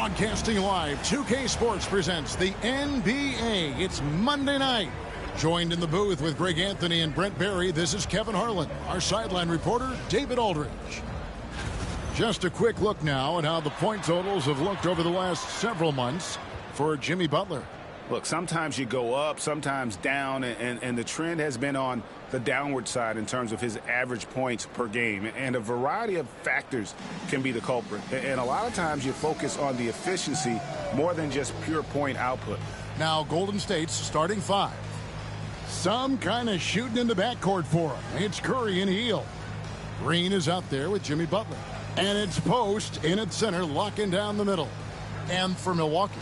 Broadcasting live, 2K Sports presents the NBA. It's Monday night. Joined in the booth with Greg Anthony and Brent Barry, this is Kevin Harlan. Our sideline reporter, David Aldridge. Just a quick look now at how the point totals have looked over the last several months for Jimmy Butler. Look, sometimes you go up, sometimes down, and the trend has been on the downward side in terms of his average points per game. And a variety of factors can be the culprit. And a lot of times you focus on the efficiency more than just pure point output. Now Golden State's starting five. Some kind of shooting in the backcourt for him. It's Curry and Hield. Green is out there with Jimmy Butler. And it's Post in at center, locking down the middle. And for Milwaukee,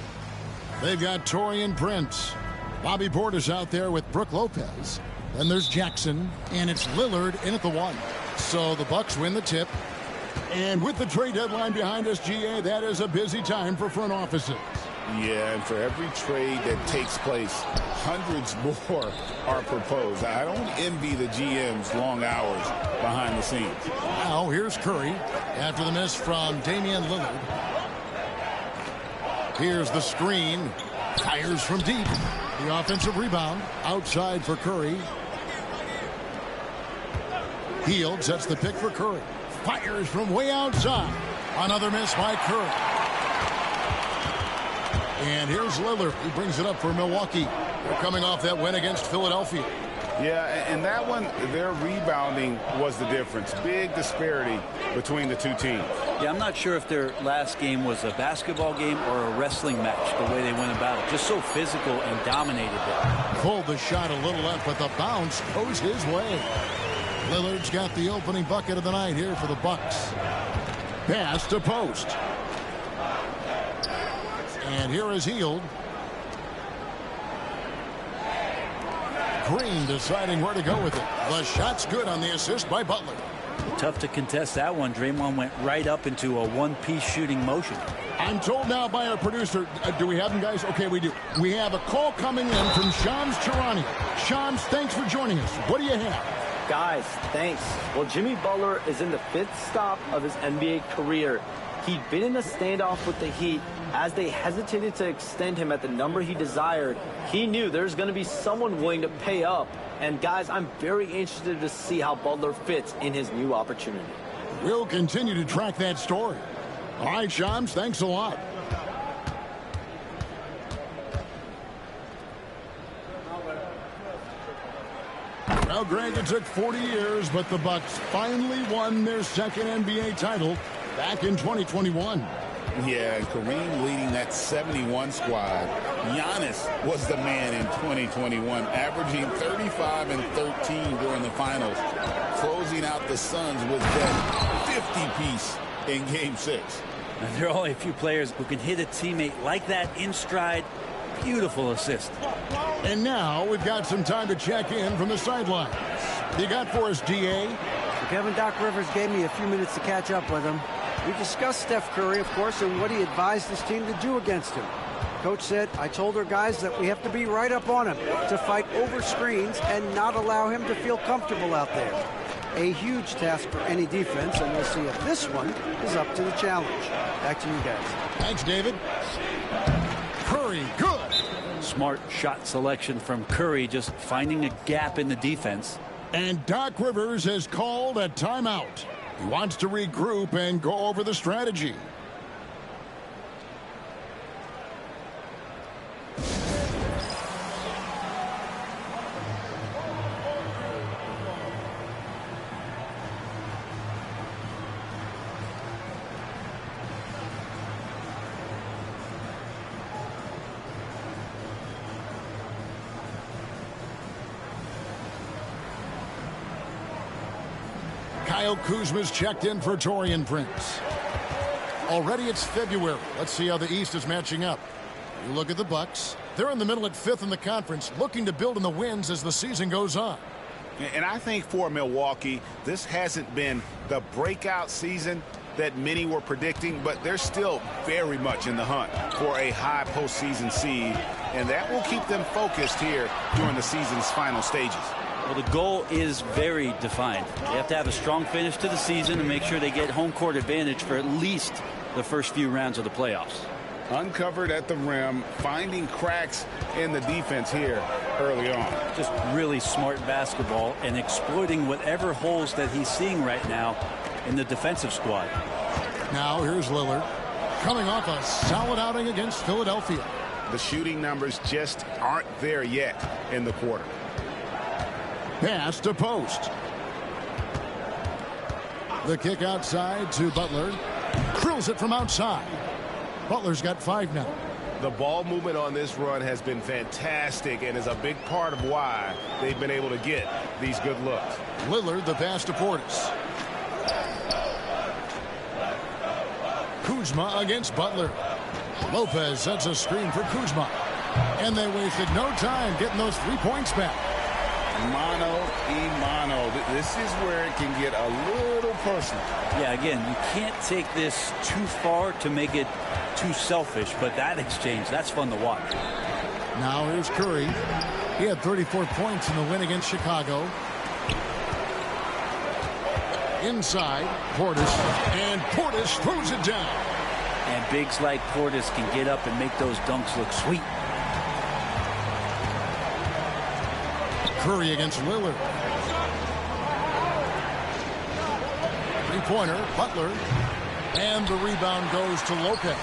they've got Taurean Prince. Bobby Portis out there with Brook Lopez. Then there's Jackson, and it's Lillard in at the one. So the Bucks win the tip. And with the trade deadline behind us, GA, that is a busy time for front offices. Yeah, and for every trade that takes place, hundreds more are proposed. I don't envy the GM's long hours behind the scenes. Now here's Curry after the miss from Damian Lillard. Here's the screen. Fires from deep. The offensive rebound outside for Curry. Hield sets the pick for Curry. Fires from way outside. Another miss by Curry. And here's Lillard. He brings it up for Milwaukee. They're coming off that win against Philadelphia. Yeah, and that one, their rebounding was the difference. Big disparity between the two teams. Yeah, I'm not sure if their last game was a basketball game or a wrestling match, the way they went about it. Just so physical and dominated there. Pulled the shot a little left, but the bounce goes his way. Lillard's got the opening bucket of the night here for the Bucks. Pass to Post. And here is Hield. Green deciding where to go with it. The shot's good on the assist by Butler. Tough to contest that one. Draymond went right up into a one-piece shooting motion. I'm told now by our producer, do we have him, guys? Okay, we do. We have a call coming in from Shams Charania. Shams, thanks for joining us. What do you have? Guys, thanks. Well, Jimmy Butler is in the 5th stop of his NBA career. He'd been in a standoff with the Heat. As they hesitated to extend him at the number he desired, he knew there's going to be someone willing to pay up. And guys, I'm very interested to see how Butler fits in his new opportunity. We'll continue to track that story. All right, Shams, thanks a lot. Well, Greg, it took 40 years, but the Bucks finally won their second NBA title back in 2021. Yeah, Kareem leading that 71 squad. Giannis was the man in 2021, averaging 35 and 13 during the finals, closing out the Suns with that 50-piece in Game 6. And there are only a few players who can hit a teammate like that in stride. Beautiful assist. And now we've got some time to check in from the sidelines. You got for us, DA? Kevin, Doc Rivers gave me a few minutes to catch up with him. We discussed Steph Curry, of course, and what he advised his team to do against him. Coach said, I told our guys that we have to be right up on him, to fight over screens and not allow him to feel comfortable out there. A huge task for any defense, and we'll see if this one is up to the challenge. Back to you guys. Thanks, David. Curry, good. Smart shot selection from Curry, just finding a gap in the defense. And Doc Rivers has called a timeout. He wants to regroup and go over the strategy. Kyle Kuzma's checked in for Taurean Prince. Already it's February. Let's see how the East is matching up. You look at the Bucks. They're in the middle at 5th in the conference, looking to build in the wins as the season goes on. And I think for Milwaukee, this hasn't been the breakout season that many were predicting, but they're still very much in the hunt for a high postseason seed, and that will keep them focused here during the season's final stages. Well, the goal is very defined. They have to have a strong finish to the season and make sure they get home court advantage for at least the first few rounds of the playoffs. Uncovered at the rim, finding cracks in the defense here early on. Just really smart basketball and exploiting whatever holes that he's seeing right now in the defensive squad. Now here's Lillard, coming off a solid outing against Philadelphia. The shooting numbers just aren't there yet in the quarter. Pass to post. The kick outside to Butler. Drills it from outside. Butler's got 5 now. The ball movement on this run has been fantastic and is a big part of why they've been able to get these good looks. Lillard, the pass to Portis. Kuzma against Butler. Lopez sets a screen for Kuzma. And they wasted no time getting those 3 points back. Mano. This is where it can get a little personal. Yeah, again, you can't take this too far to make it too selfish, but that exchange, that's fun to watch. Now here's Curry. He had 34 points in the win against Chicago. Inside, Portis. And Portis throws it down. And bigs like Portis can get up and make those dunks look sweet. Curry against Lillard. Three-pointer, Butler. And the rebound goes to Lopez.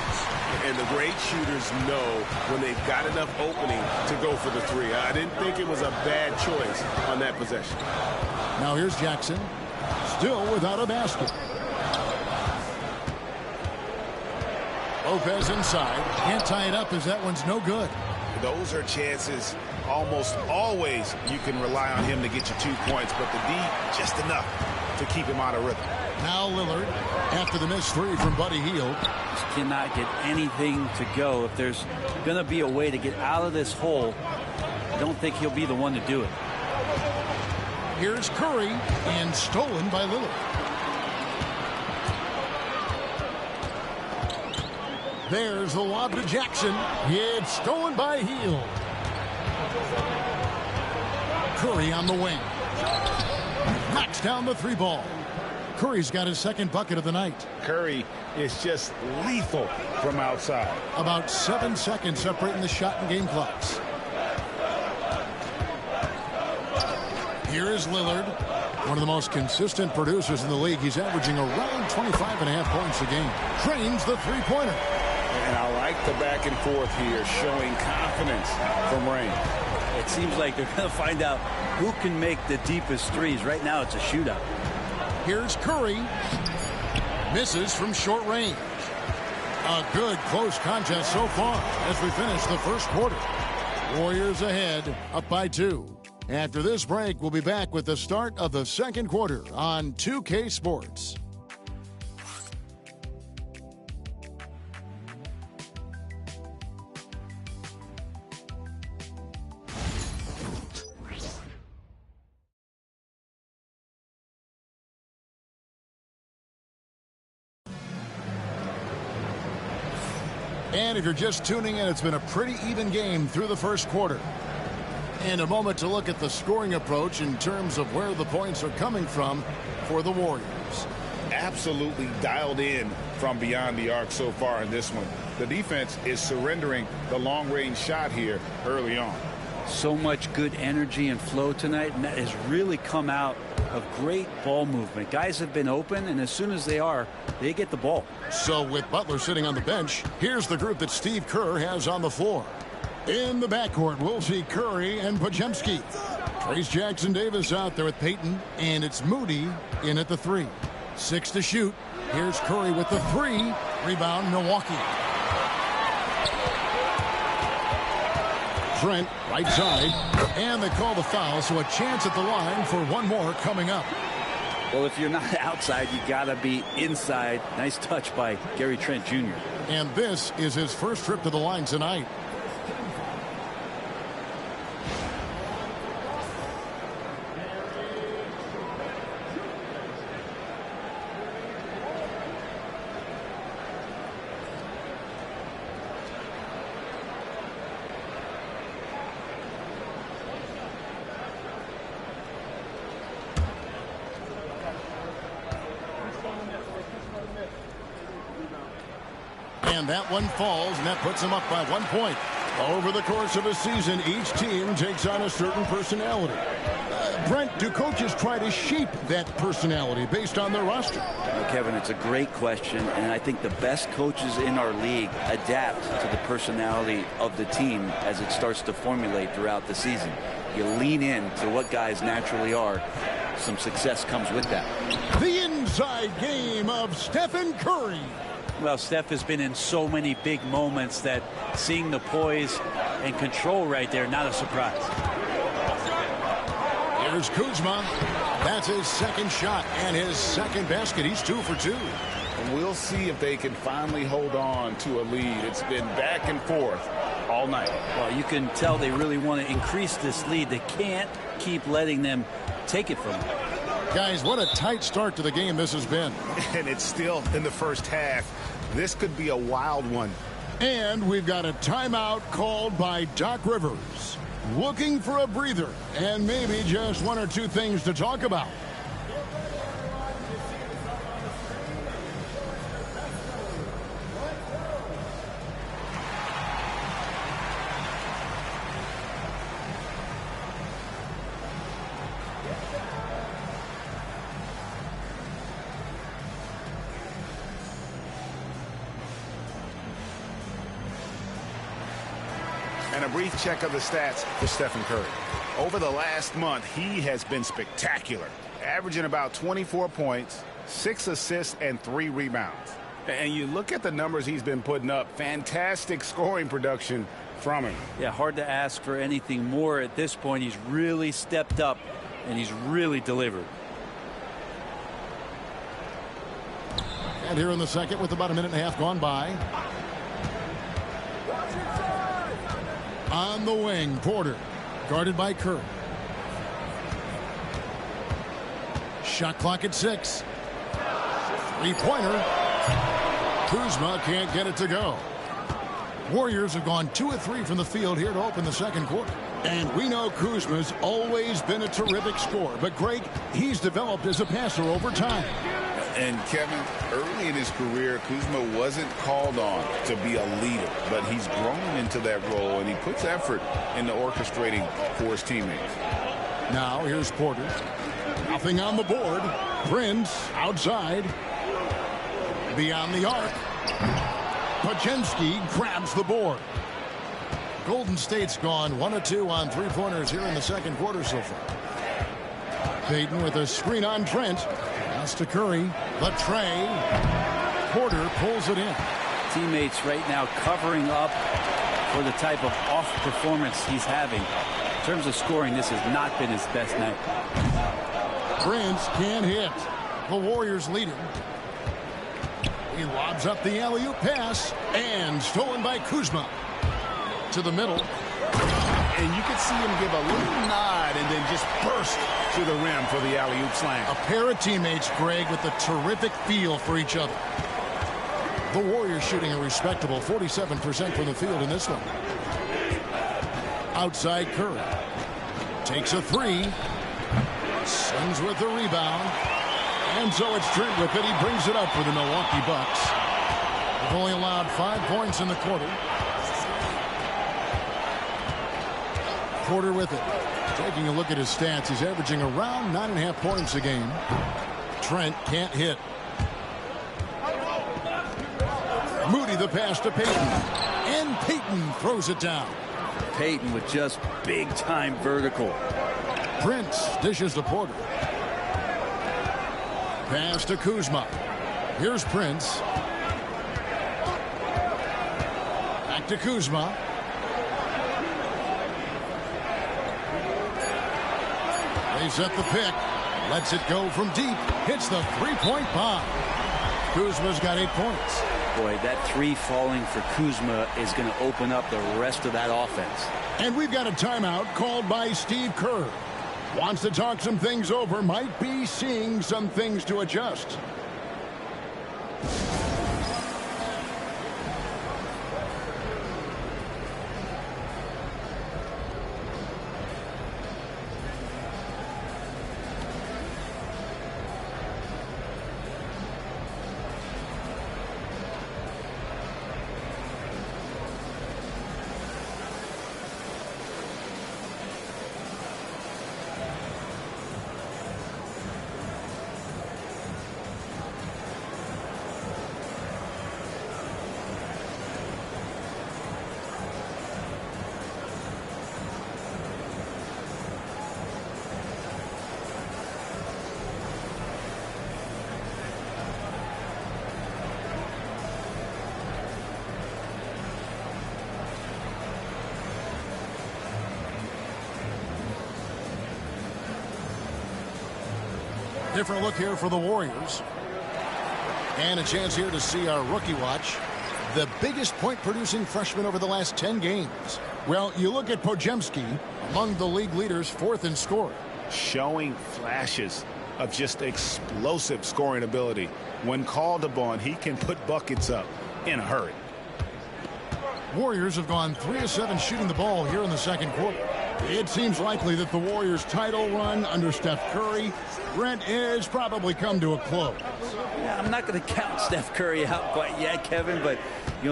And the great shooters know when they've got enough opening to go for the 3. I didn't think it was a bad choice on that possession. Now here's Jackson. Still without a basket. Lopez inside. Can't tie it up as that one's no good. Those are chances almost always you can rely on him to get you 2 points, but the D just enough to keep him out of rhythm. Now Lillard after the missed 3 from Buddy Hield. Just cannot get anything to go. If there's going to be a way to get out of this hole, I don't think he'll be the one to do it. Here's Curry, and stolen by Lillard. There's the lob to Jackson. It's stolen by Hield. Curry on the wing. Knocks down the 3 ball. Curry's got his 2nd bucket of the night. Curry is just lethal from outside. About 7 seconds separating the shot and game clocks. Here is Lillard, one of the most consistent producers in the league. He's averaging around 25.5 points a game. Trains the 3-pointer. And I like the back and forth here, showing confidence from Rain. It seems like they're going to find out who can make the deepest threes. Right now, it's a shootout. Here's Curry. Misses from short range. A good close contest so far as we finish the first quarter. Warriors ahead, up by 2. After this break, we'll be back with the start of the second quarter on 2K Sports. And if you're just tuning in, it's been a pretty even game through the first quarter. And a moment to look at the scoring approach in terms of where the points are coming from for the Warriors. Absolutely dialed in from beyond the arc so far in this one. The defense is surrendering the long-range shot here early on. So much good energy and flow tonight, and that has really come out of great ball movement. Guys have been open, and as soon as they are, they get the ball. So with Butler sitting on the bench, here's the group that Steve Kerr has on the floor. In the backcourt, we'll see Curry and Podziemski. Trace Jackson-Davis out there with Payton, and it's Moody in at the 3. 6 to shoot. Here's Curry with the 3. Rebound, Milwaukee. Trent, right side, and they call the foul, so a chance at the line for one more coming up. Well, if you're not outside, you got to be inside. Nice touch by Gary Trent Jr. And this is his first trip to the line tonight. And that one falls, and that puts them up by 1 point. Over the course of a season, each team takes on a certain personality. Brent, do coaches try to shape that personality based on their roster? Well, Kevin, it's a great question, and I think the best coaches in our league adapt to the personality of the team as it starts to formulate throughout the season. You lean in to what guys naturally are. Some success comes with that. The inside game of Stephen Curry. Well, Steph has been in so many big moments that seeing the poise and control right there, not a surprise. Here's Kuzma. That's his second shot and his second basket. He's 2 for 2. We'll see if they can finally hold on to a lead. It's been back and forth all night. Well, you can tell they really want to increase this lead. They can't keep letting them take it from them. Guys, what a tight start to the game this has been. And it's still in the first half. This could be a wild one. And we've got a timeout called by Doc Rivers. Looking for a breather and maybe just 1 or 2 things to talk about. And a brief check of the stats for Stephen Curry. Over the last month, he has been spectacular, averaging about 24 points, 6 assists, and 3 rebounds. And you look at the numbers he's been putting up, fantastic scoring production from him. Yeah, hard to ask for anything more at this point. He's really stepped up, and he's really delivered. And here in the second with about a minute and a half gone by. On the wing, Porter, guarded by Curry. Shot clock at 6. Three-pointer. Kuzma can't get it to go. Warriors have gone 2 of 3 from the field here to open the second quarter. And we know Kuzma's always been a terrific scorer. But, Greg, he's developed as a passer over time. And, Kevin, early in his career, Kuzma wasn't called on to be a leader, but he's grown into that role, and he puts effort into orchestrating for his teammates. Now, here's Porter. Nothing on the board. Prince outside. Beyond the arc. Pachinski grabs the board. Golden State's gone 1 of 2 on 3-pointers here in the second quarter so far. Payton with a screen on Trent. Pass to Curry. The tray. Porter pulls it in. Teammates right now covering up for the type of off performance he's having. In terms of scoring, this has not been his best night. Prince can't hit. The Warriors lead him. He lobs up the alley-oop pass and stolen by Kuzma. To the middle. And you could see him give a little nod and then just burst to the rim for the alley-oop slam. A pair of teammates, Greg, with a terrific feel for each other. The Warriors shooting a respectable 47% from the field in this one. Outside Curry. Takes a 3. Sings with the rebound. And so it's Trent with it. He brings it up for the Milwaukee Bucks. They've only allowed 5 points in the quarter. Porter with it. Taking a look at his stats, he's averaging around 9.5 points a game. Trent can't hit. Moody the pass to Payton. And Payton throws it down. Payton with just big-time vertical. Prince dishes to Porter. Pass to Kuzma. Here's Prince. Back to Kuzma. They set the pick. Lets it go from deep. Hits the three-point bomb. Kuzma's got 8 points. Boy, that 3 falling for Kuzma is going to open up the rest of that offense. And we've got a timeout called by Steve Kerr. Wants to talk some things over. Might be seeing some things to adjust. different look here for the Warriors. And a chance here to see our rookie watch. The biggest point-producing freshman over the last 10 games. Well, you look at Podziemski, among the league leaders, 4th in scoring. Showing flashes of just explosive scoring ability. When called upon, he can put buckets up in a hurry. Warriors have gone 3 of 7 shooting the ball here in the second quarter. It seems likely that the Warriors' title run under Steph Curry, Brent, has probably come to a close. Yeah, I'm not going to count Steph Curry out quite yet, Kevin, but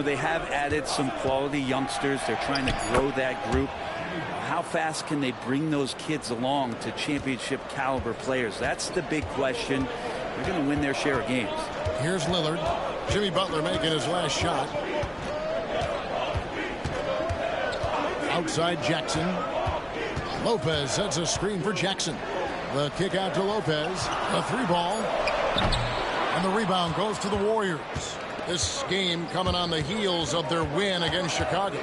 they have added some quality youngsters. They're trying to grow that group. How fast can they bring those kids along to championship caliber players? That's the big question. They're going to win their share of games. Here's Lillard. Jimmy Butler making his last shot. Outside Jackson. Lopez sets a screen for Jackson. The kick out to Lopez. The 3-ball. And the rebound goes to the Warriors. This game coming on the heels of their win against Chicago.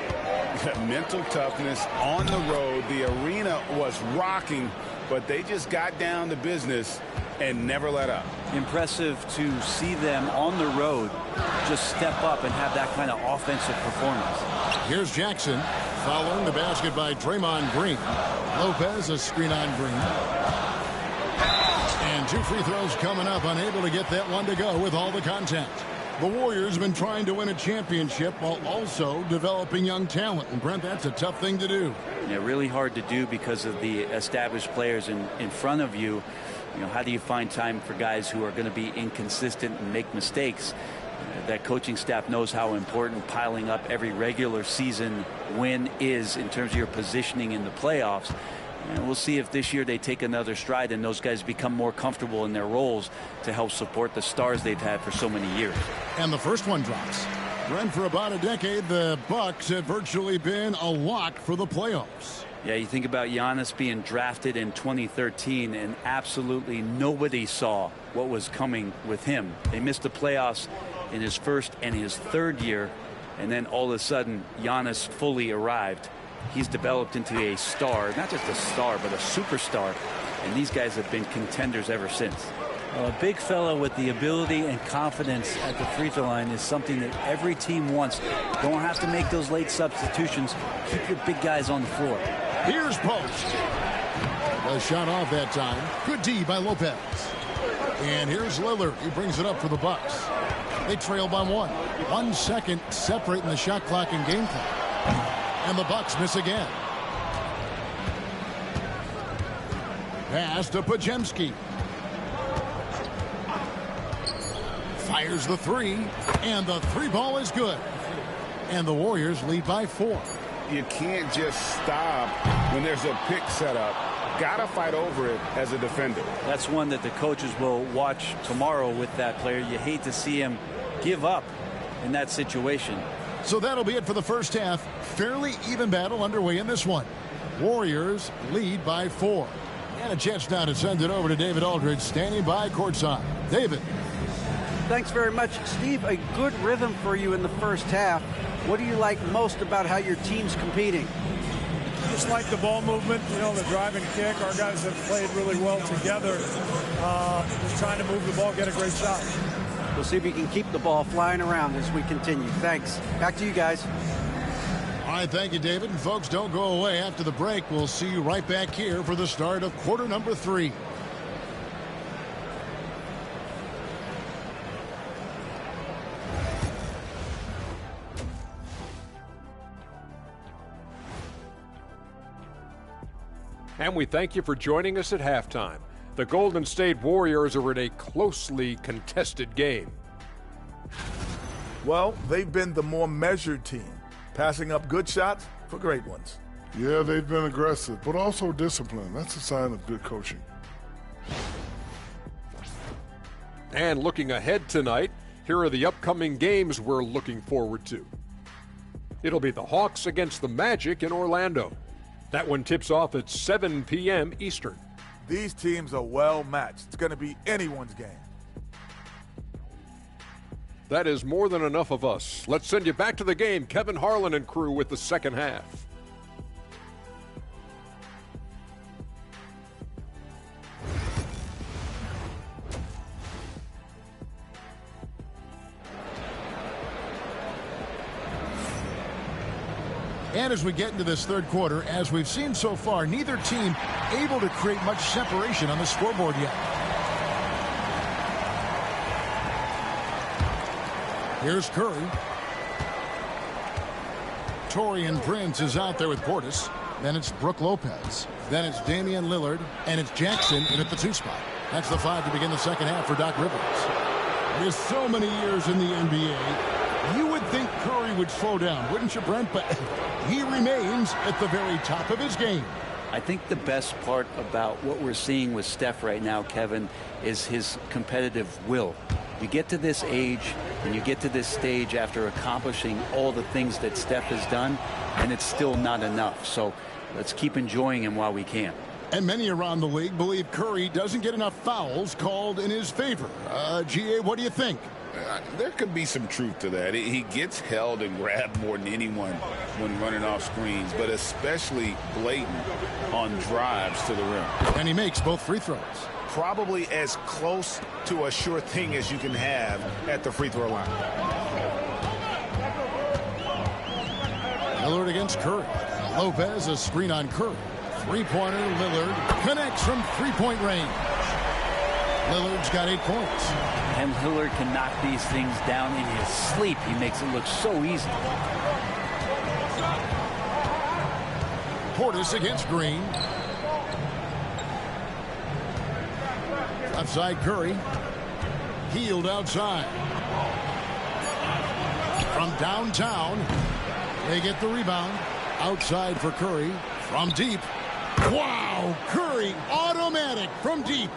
Mental toughness on the road. The arena was rocking, but they just got down to business and never let up. Impressive to see them on the road just step up and have that kind of offensive performance. Here's Jackson following the basket by Draymond Green. Lopez a screen on Green. And 2 free throws coming up, unable to get that one to go with all the contact. The Warriors have been trying to win a championship while also developing young talent. And Brent, that's a tough thing to do. Yeah, really hard to do because of the established players in front of you. How do you find time for guys who are going to be inconsistent and make mistakes? That coaching staff knows how important piling up every regular season win is in terms of your positioning in the playoffs. And we'll see if this year they take another stride and those guys become more comfortable in their roles to help support the stars they've had for so many years. And the first one drops. Brent, for about a decade, the Bucks have virtually been a lock for the playoffs. Yeah, you think about Giannis being drafted in 2013 and absolutely nobody saw what was coming with him. They missed the playoffs in his first and his third year, and then all of a sudden Giannis fully arrived. He's developed into a star, not just a star, but a superstar, and these guys have been contenders ever since. Well, a big fellow with the ability and confidence at the free throw line is something that every team wants. Don't have to make those late substitutions. Keep your big guys on the floor. Here's Post. The shot off that time. Good D by Lopez. And here's Lillard. He brings it up for the Bucks. They trail by 1. 1 second separating the shot clock and game clock. And the Bucks miss again. Pass to Podziemski. Fires the 3. And the 3-ball is good. And the Warriors lead by 4. You can't just stop when there's a pick set up. Gotta fight over it as a defender. That's one that the coaches will watch tomorrow with that player. You hate to see him give up in that situation. So that'll be it for the first half. Fairly even battle underway in this one. Warriors lead by 4. And a chance now to send it over to David Aldridge, standing by courtside. David. Thanks very much, Steve. A good rhythm for you in the first half. What do you like most about how your team's competing? Just like the ball movement, the drive and kick. Our guys have played really well together. Just trying to move the ball, get a great shot. We'll see if we can keep the ball flying around as we continue. Thanks. Back to you guys. All right, thank you, David. And folks, don't go away after the break. We'll see you right back here for the start of quarter number 3. And we thank you for joining us at halftime. The Golden State Warriors are in a closely contested game. Well, they've been the more measured team, passing up good shots for great ones. Yeah, they've been aggressive, but also disciplined. That's a sign of good coaching. And looking ahead tonight, here are the upcoming games we're looking forward to. It'll be the Hawks against the Magic in Orlando. That one tips off at 7 p.m. Eastern. These teams are well matched. It's going to be anyone's game. That is more than enough of us. Let's send you back to the game. Kevin Harlan and crew with the second half. And as we get into this third quarter, as we've seen so far, neither team able to create much separation on the scoreboard yet. Here's Curry. Taurean Prince is out there with Portis. Then it's Brook Lopez. Then it's Damian Lillard. And it's Jackson in at the 2 spot. That's the 5 to begin the second half for Doc Rivers. With so many years in the NBA, you would think Curry would slow down, wouldn't you, Brent? But he remains at the very top of his game. I think the best part about what we're seeing with Steph right now, Kevin, is his competitive will. You get to this age and you get to this stage after accomplishing all the things that Steph has done, and it's still not enough. So let's keep enjoying him while we can. And many around the league believe Curry doesn't get enough fouls called in his favor. GA, what do you think? There could be some truth to that. He gets held and grabbed more than anyone when running off screens, but especially blatant on drives to the rim. And he makes both free throws. Probably as close to a sure thing as you can have at the free throw line. Lillard against Curry. Lopez, a screen on Curry. Three-pointer, Lillard connects from three-point range. Lillard's got 8 points. And Lillard can knock these things down in his sleep. He makes it look so easy. Portis against Green. Outside Curry. Healed outside. From downtown, they get the rebound. Outside for Curry. From deep. Wow! Curry automatic from deep.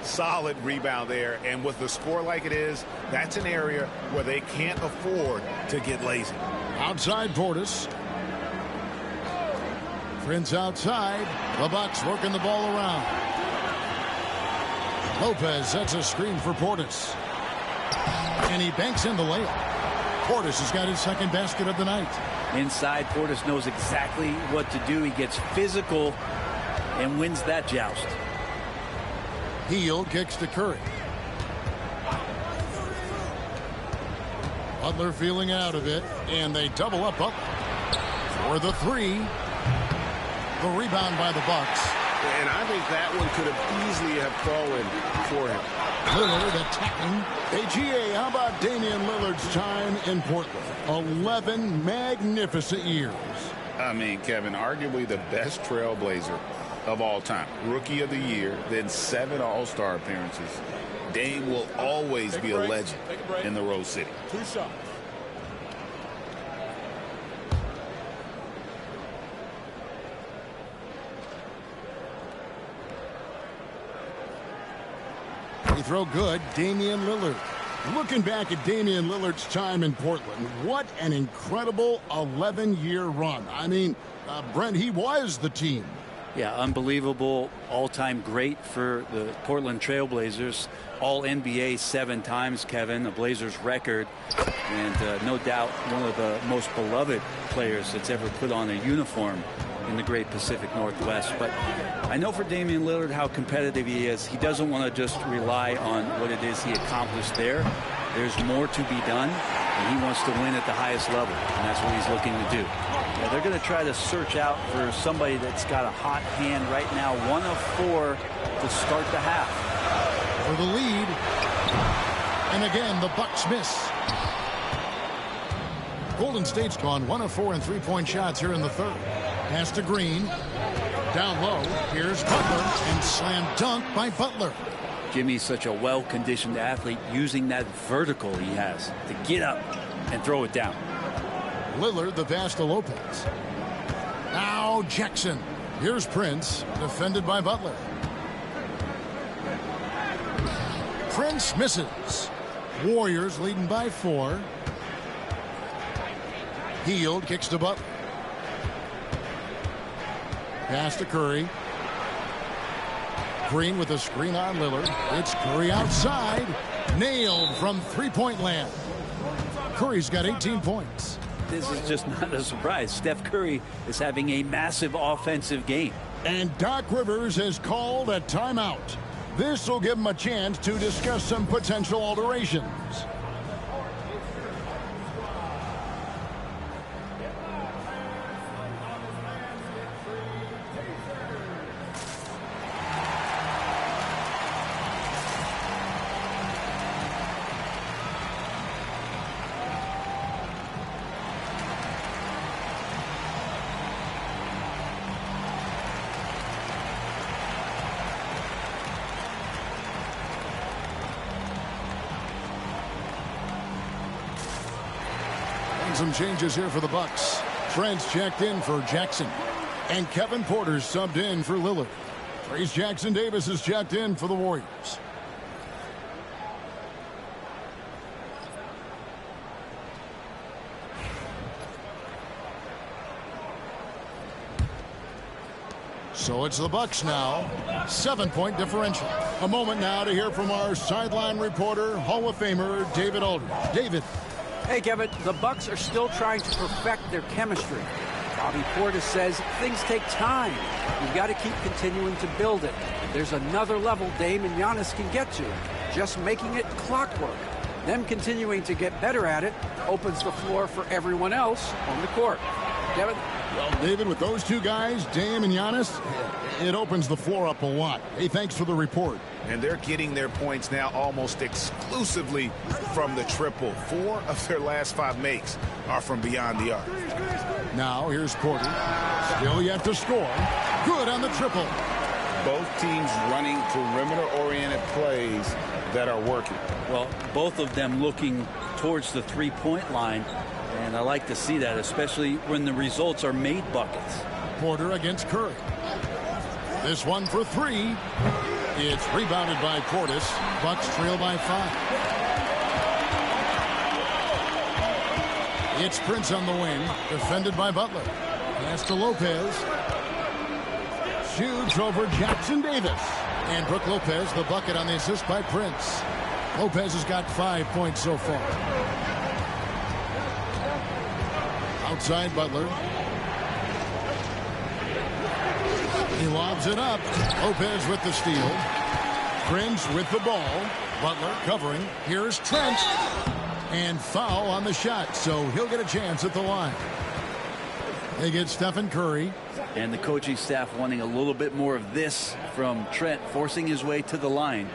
Solid rebound there, and with the score like it is, that's an area where they can't afford to get lazy. Outside Portis. Prince outside. The Bucks working the ball around. Lopez sets a screen for Portis. And he banks in the layup. Portis has got his second basket of the night. Inside, Portis knows exactly what to do. He gets physical and wins that joust. Heel kicks to Curry. Butler feeling out of it, and they double up Butler for the 3. The rebound by the Bucks. And I think that one could have easily have fallen for him. Lillard attacking. AGA, how about Damian Lillard's time in Portland? 11 magnificent years. I mean, Kevin, arguably the best trailblazer of all time. Rookie of the year, then 7 All-Star appearances. Dame will always be a legend in the Rose City. 2 shots. Free throw good. Damian Lillard. Looking back at Damian Lillard's time in Portland, what an incredible 11-year run. I mean, Brent, he was the team. Yeah, unbelievable, all-time great for the Portland Trailblazers. All-NBA 7 times, Kevin, a Blazers record. And no doubt one of the most beloved players that's ever put on a uniform in the great Pacific Northwest. But I know for Damian Lillard how competitive he is. He doesn't want to just rely on what it is he accomplished there. There's more to be done, and he wants to win at the highest level, and that's what he's looking to do. Yeah, they're going to try to search out for somebody that's got a hot hand right now. 1 of 4 to start the half. For the lead. And again, the Bucks miss. Golden State's gone 1 of 4 in three-point shots here in the third. Pass to Green. Down low. Here's Butler. And slam dunk by Butler. Jimmy's such a well-conditioned athlete, using that vertical he has to get up and throw it down. Lillard, the pass to Lopez. Now Jackson. Here's Prince, defended by Butler. Prince misses. Warriors leading by 4. Healed, kicks to Butler. Pass to Curry. Green with a screen on Lillard. It's Curry outside. Nailed from three-point land. Curry's got 18 points. This is just not a surprise. Steph Curry is having a massive offensive game. And Doc Rivers has called a timeout. This will give him a chance to discuss some potential alterations. Making some changes here for the Bucks. Trent's checked in for Jackson. And Kevin Porter's subbed in for Lillard. Trace Jackson Davis is checked in for the Warriors. So it's the Bucks now. 7-point differential. A moment now to hear from our sideline reporter, Hall of Famer David Aldridge. David. Hey, Kevin, the Bucks are still trying to perfect their chemistry. Bobby Portis says things take time. You've got to keep continuing to build it. There's another level Dame and Giannis can get to. Just making it clockwork. Them continuing to get better at it opens the floor for everyone else on the court. Kevin? Well, David, with those two guys, Dame and Giannis, it opens the floor up a lot. Hey, thanks for the report. And they're getting their points now almost exclusively from the triple. 4 of their last 5 makes are from beyond the arc. Now, here's Porter. Still yet to score. Good on the triple. Both teams running perimeter-oriented plays that are working. Well, both of them looking towards the three-point line. And I like to see that, especially when the results are made buckets. Porter against Curry. This one for 3. It's rebounded by Portis. Bucks trail by 5. It's Prince on the wing. Defended by Butler. Pass to Lopez. Shoots over Jackson Davis. And Brook Lopez, the bucket on the assist by Prince. Lopez has got 5 points so far. Outside Butler. He lobs it up. Lopez with the steal. Prince with the ball. Butler covering. Here's Trent. And foul on the shot, so he'll get a chance at the line. They get Stephen Curry. And the coaching staff wanting a little bit more of this from Trent, forcing his way to the line.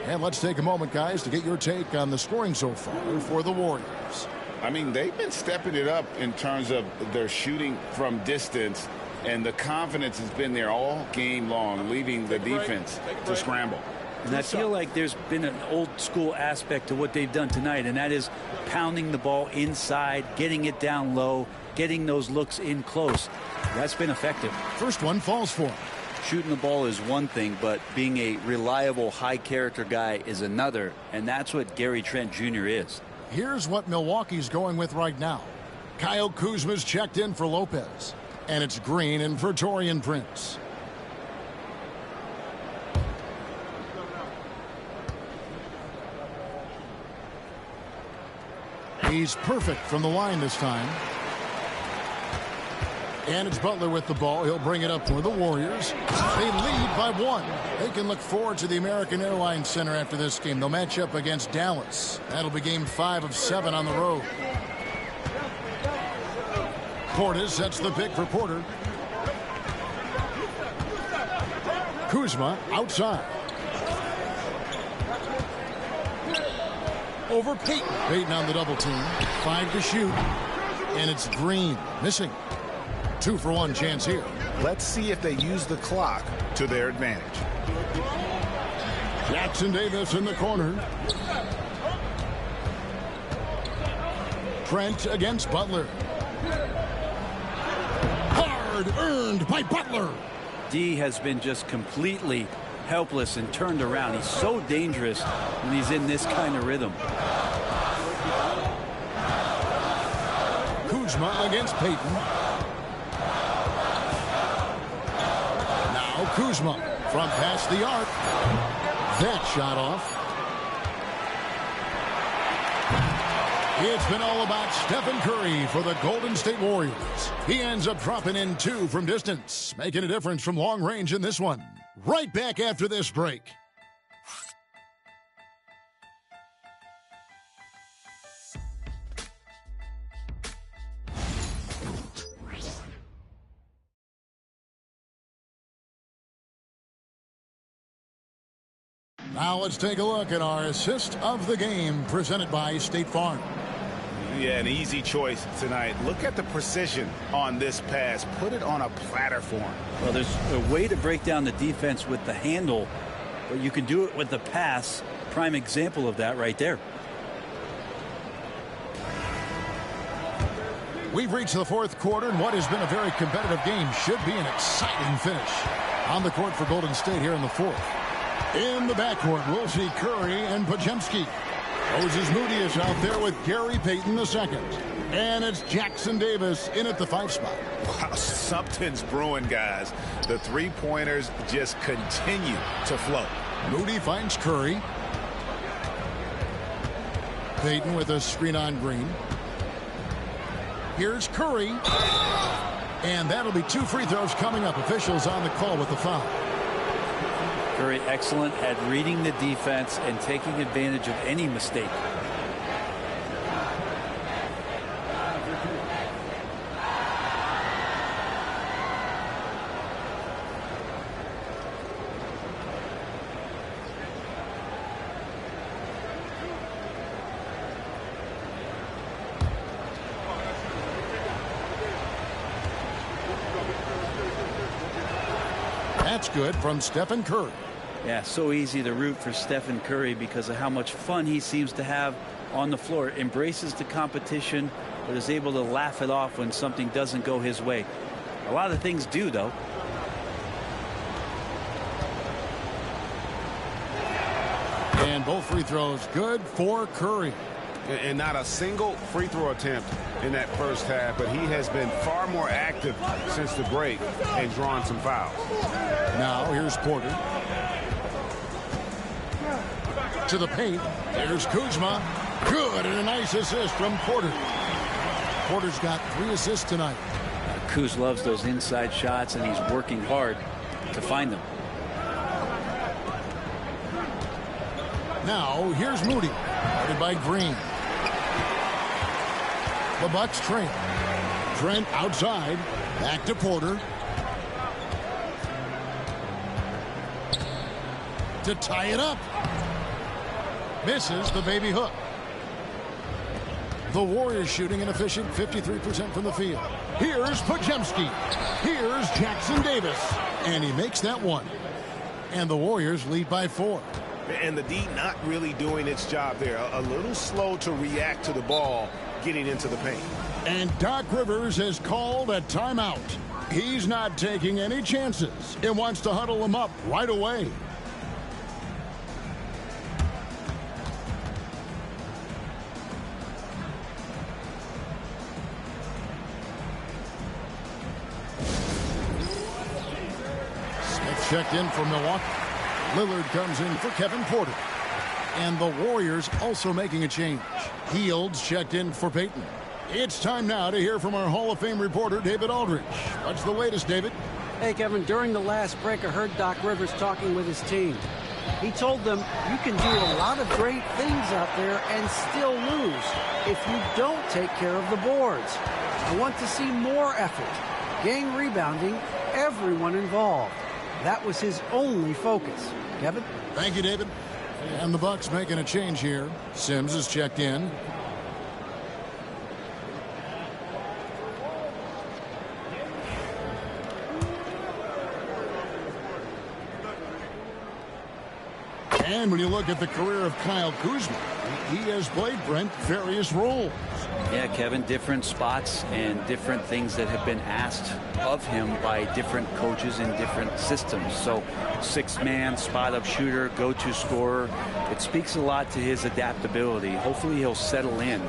And let's take a moment, guys, to get your take on the scoring so far for the Warriors. I mean, they've been stepping it up in terms of their shooting from distance, and the confidence has been there all game long, leaving the defense to scramble. And I feel like there's been an old school aspect to what they've done tonight, and that is pounding the ball inside, getting it down low, getting those looks in close. That's been effective. First one falls for him. Shooting the ball is one thing, but being a reliable, high-character guy is another, and that's what Gary Trent Jr. is. Here's what Milwaukee's going with right now. Kyle Kuzma's checked in for Lopez. And it's Green in for Taurean Prince. He's perfect from the line this time. And it's Butler with the ball. He'll bring it up for the Warriors. They lead by 1. They can look forward to the American Airlines Center after this game. They'll match up against Dallas. That'll be game 5 of 7 on the road. Portis sets the pick for Porter. Kuzma outside. Over Payton. Payton on the double team. 5 to shoot. And it's Green missing. 2-for-1 chance here. Let's see if they use the clock to their advantage. Jackson Davis in the corner. Trent against Butler. Hard earned by Butler. D has been just completely helpless and turned around. He's so dangerous when he's in this kind of rhythm. Kuzma against Payton. Now Kuzma from past the arc. That shot off. It's been all about Stephen Curry for the Golden State Warriors. He ends up dropping in 2 from distance, making a difference from long range in this one. Right back after this break. Now let's take a look at our assist of the game presented by State Farm. Yeah, an easy choice tonight. Look at the precision on this pass. Put it on a platter for him. Well, there's a way to break down the defense with the handle, but you can do it with the pass. Prime example of that right there. We've reached the fourth quarter, and what has been a very competitive game should be an exciting finish. On the court for Golden State here in the fourth. In the backcourt, we'll see Curry and Podziemski. Moses Moody is out there with Gary Payton II. And it's Jackson Davis in at the 5 spot. Wow, something's brewing, guys. The three-pointers just continue to flow. Moody finds Curry. Payton with a screen on Green. Here's Curry. And that'll be 2 free throws coming up. Officials on the call with the foul. Curry excellent at reading the defense and taking advantage of any mistake. That's good from Stephen Curry. Yeah, so easy to root for Stephen Curry because of how much fun he seems to have on the floor. Embraces the competition, but is able to laugh it off when something doesn't go his way. A lot of things do, though. And both free throws good for Curry. And not a single free throw attempt in that first half, but he has been far more active since the break and drawn some fouls. Now here's Porter. To the paint. There's Kuzma. Good, and a nice assist from Porter. Porter's got 3 assists tonight. Kuz loves those inside shots, and he's working hard to find them. Now here's Moody. Guarded by Green. The Bucks trail. Trent outside. Back to Porter. To tie it up. Misses the baby hook. The Warriors shooting an efficient 53% from the field. Here's Podziemski. Here's Jackson Davis. And he makes that one. And the Warriors lead by 4. And the D not really doing its job there. A little slow to react to the ball getting into the paint. And Doc Rivers has called a timeout. He's not taking any chances. He wants to huddle them up right away. Smith checked in for Milwaukee. Lillard comes in for Kevin Porter. And the Warriors also making a change. Fields checked in for Payton. It's time now to hear from our Hall of Fame reporter, David Aldridge. What's the latest, David? Hey, Kevin, during the last break, I heard Doc Rivers talking with his team. He told them you can do a lot of great things out there and still lose if you don't take care of the boards. I want to see more effort, gang rebounding, everyone involved. That was his only focus. Kevin? Thank you, David. And the Bucks making a change here. Sims is checked in. And when you look at the career of Kyle Kuzma, he has played, Brent, various roles. Yeah, Kevin, different spots and different things that have been asked of him by different coaches in different systems. So 6-man, spot-up shooter, go-to scorer. It speaks a lot to his adaptability. Hopefully he'll settle in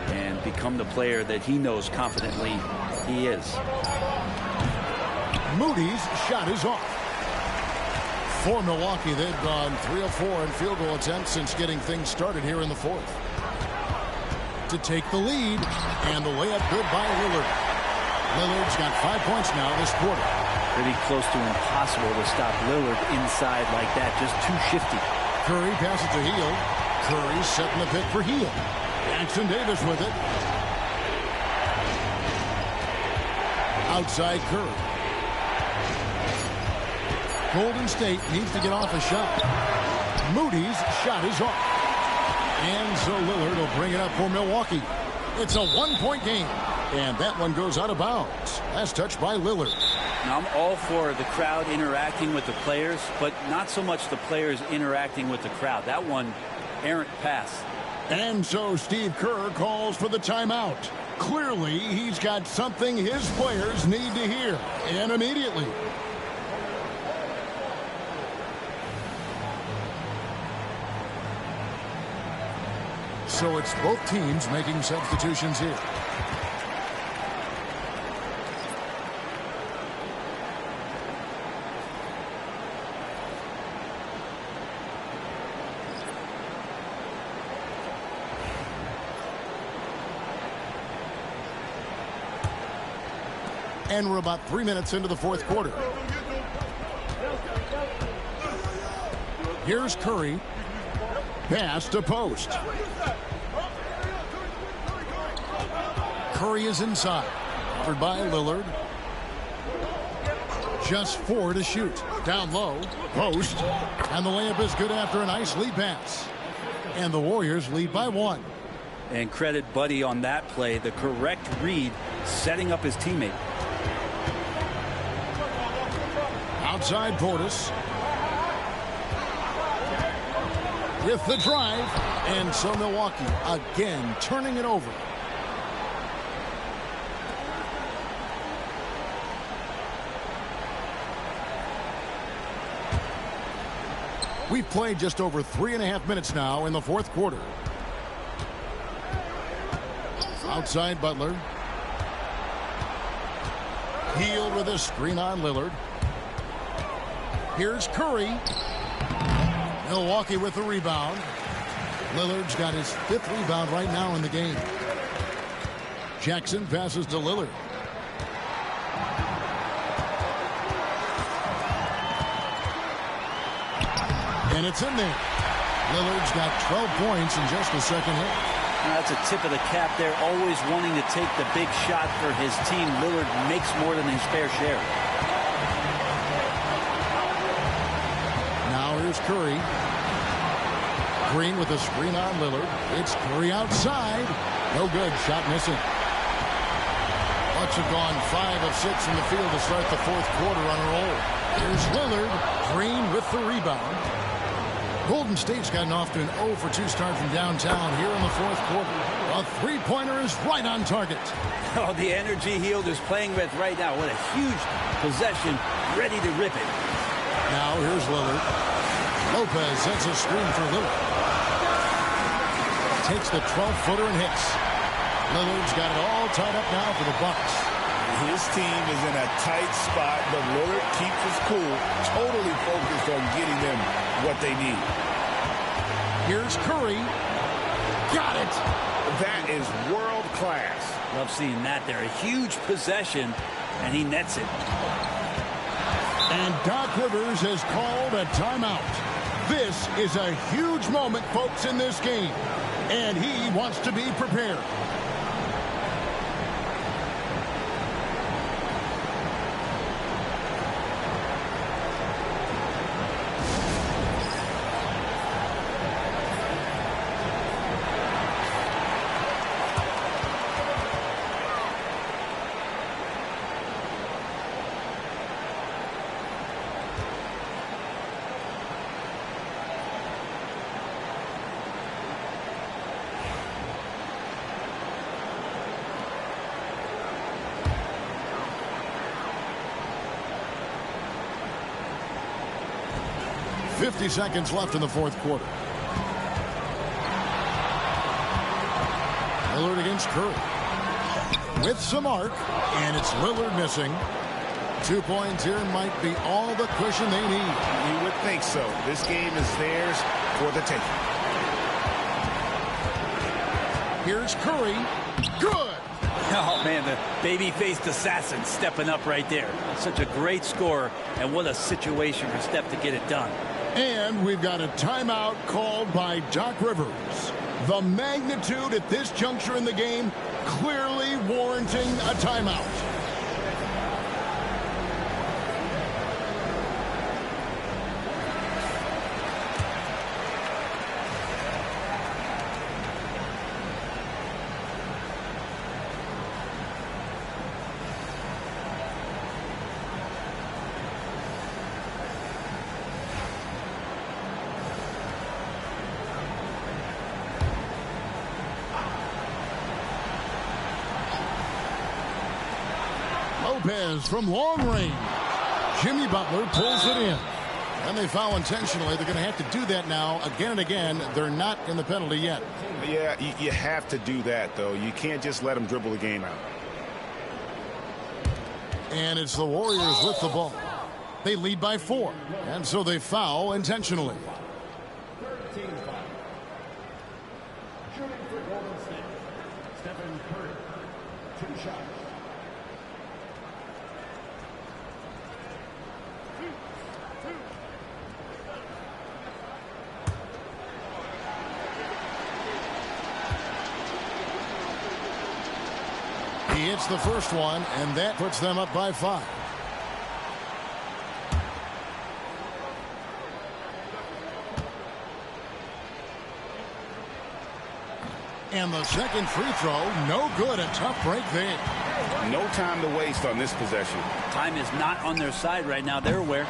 and become the player that he knows confidently he is. Moody's shot is off. For Milwaukee, they've gone 3 of 4 in field goal attempts since getting things started here in the fourth. To take the lead, and the layup good by Lillard. Lillard's got 5 points now this quarter. Pretty close to impossible to stop Lillard inside like that, just too shifty. Curry passes to Hield. Curry setting the pick for Hield. Jackson Davis with it. Outside Curry. Golden State needs to get off a shot. Moody's shot is off. And so Lillard will bring it up for Milwaukee. It's a 1-point game. And that one goes out of bounds. Last touch by Lillard. Now, I'm all for the crowd interacting with the players, but not so much the players interacting with the crowd. That one, errant pass. And so Steve Kerr calls for the timeout. Clearly, he's got something his players need to hear, and immediately. So it's both teams making substitutions here. And we're about 3 minutes into the fourth quarter. Here's Curry. Pass to post. Curry is inside. Covered by Lillard. Just 4 to shoot. Down low. Post. And the layup is good after a nice lead pass. And the Warriors lead by 1. And credit Buddy on that play. The correct read, setting up his teammate. Outside Portis. With the drive. And so Milwaukee again turning it over. We've played just over 3.5 minutes now in the fourth quarter. Outside Butler. Healed with a screen on Lillard. Here's Curry. Milwaukee with the rebound. Lillard's got his 5th rebound right now in the game. Jackson passes to Lillard. And it's in there. Lillard's got 12 points in just the second hit. That's a tip of the cap there. Always wanting to take the big shot for his team. Lillard makes more than his fair share. Now here's Curry. Green with a screen on Lillard. It's Curry outside. No good. Shot missing. Bucks have gone 5 of 6 in the field to start the fourth quarter on a roll. Here's Lillard. Green with the rebound. Golden State's gotten off to an 0 for 2 start from downtown here in the fourth quarter. A three-pointer is right on target. Oh, the energy Hield is playing with right now. What a huge possession, ready to rip it. Now here's Lillard. Lopez sets a screen for Lillard. Takes the 12-footer and hits. Lillard's got it all tied up now for the Bucks. His team is in a tight spot, but Lillard keeps his cool, totally focused on getting them what they need. Here's Curry. Got it. That is world class. Love seeing that there. A huge possession, and he nets it. And Doc Rivers has called a timeout. This is a huge moment, folks, in this game. And he wants to be prepared. .50 seconds left in the fourth quarter. Lillard against Curry. With some arc, and it's Lillard missing. 2 points here might be all the cushion they need. You would think so. This game is theirs for the taking. Here's Curry. Good! Oh, man, the baby-faced assassin stepping up right there. Such a great score, and what a situation for Steph to get it done. And we've got a timeout called by Doc Rivers. The magnitude at this juncture in the game clearly warranting a timeout. Lopez from long range. Jimmy Butler pulls it in. And they foul intentionally. They're going to have to do that now again and again. They're not in the penalty yet. Yeah, you have to do that, though. You can't just let them dribble the game out. And it's the Warriors with the ball. They lead by 4. And so they foul intentionally. He hits the first one, and that puts them up by 5. And the second free throw, no good. A tough break there. No time to waste on this possession. Time is not on their side right now. They're aware.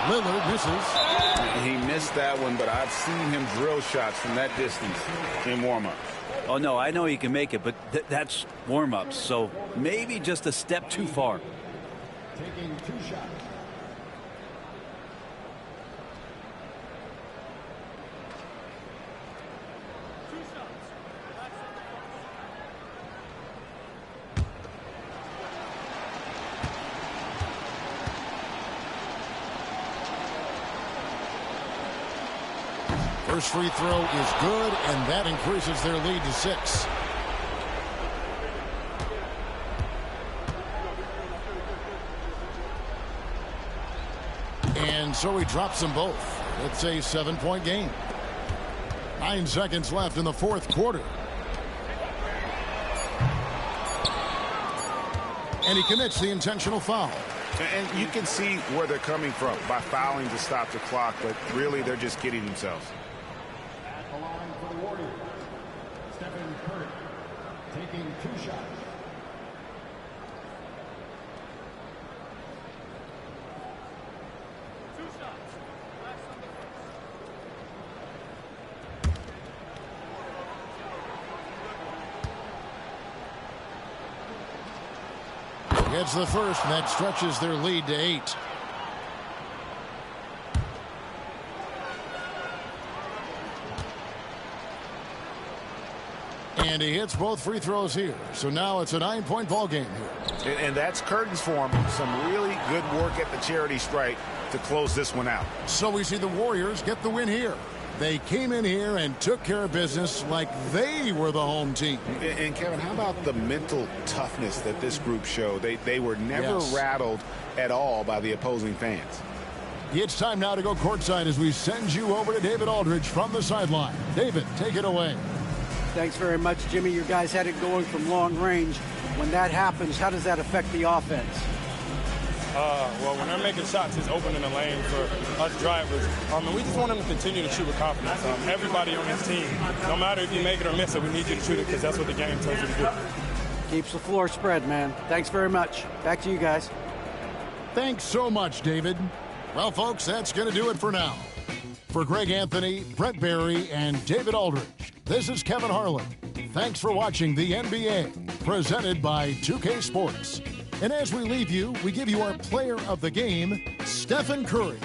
Lillard misses. He missed that one, but I've seen him drill shots from that distance in warm-up. Oh, no, I know he can make it, but that's warm-ups, so maybe just a step too far. Taking 2 shots. First free throw is good, and that increases their lead to 6. And so he drops them both. It's a 7-point game. 9 seconds left in the 4th quarter. And he commits the intentional foul. And you can see where they're coming from by fouling to stop the clock, but really they're just kidding themselves. At the line for the Warriors, Stephen Curry taking 2 shots. Gets the first, and that stretches their lead to 8. And he hits both free throws here. So now it's a 9-point ball game here. And that's curtains for him. Some really good work at the charity stripe to close this one out. So we see the Warriors get the win here. They came in here and took care of business like they were the home team. And Kevin, how about the mental toughness that this group showed? They were never rattled at all by the opposing fans. It's time now to go courtside as we send you over to David Aldridge from the sideline. David, take it away. Thanks very much, Jimmy. You guys had it going from long range. When that happens, how does that affect the offense? Well, when they're making shots, it's opening the lane for us drivers. And we just want them to continue to shoot with confidence. Everybody on this team, no matter if you make it or miss it, we need you to shoot it because that's what the game tells you to do. Keeps the floor spread, man. Thanks very much. Back to you guys. Thanks so much, David. Well, folks, that's going to do it for now. For Greg Anthony, Brett Barry, and David Aldridge, this is Kevin Harlan. Thanks for watching the NBA, presented by 2K Sports. And as we leave you, we give you our player of the game, Stephen Curry.